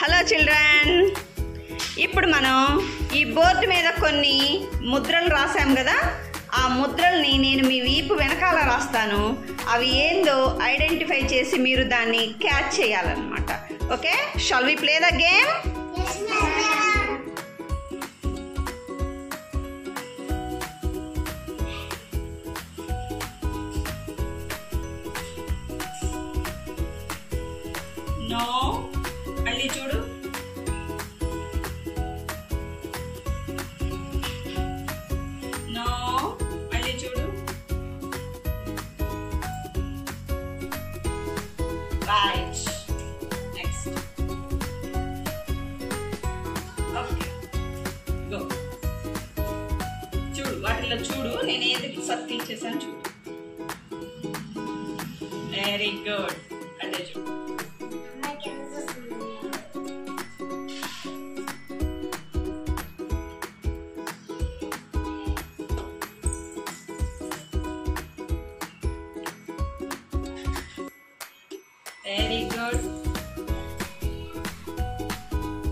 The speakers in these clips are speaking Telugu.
హలో చిల్డ్రన్, ఇప్పుడు మనం ఈ బోర్డు మీద కొన్ని ముద్రలు రాసాం కదా. ఆ ముద్రల్ని నేను మీ వీపు వెనకాల రాస్తాను. అవి ఏందో ఐడెంటిఫై చేసి మీరు దాన్ని క్యాచ్ చేయాలన్నమాట. Okay, shall we play the game? No, మళ్ళీ చూడు. నో, మళ్ళీ చూడు. Right, next. Okay, go. చూడు, వాటిలో చూడు, నేను ఏది సర్కిల్ చేశాను చూడు. Very good. అదే చూడు. Very good.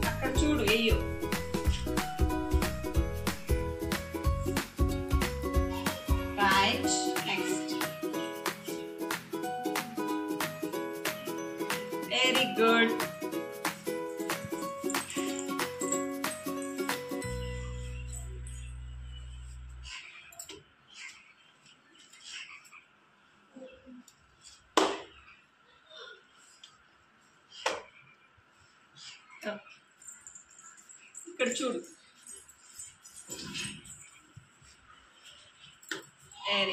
అక్కడ చూడు, వెయ్యు. Right, next. Very good. ఇక్కడ చూడు. వెరీ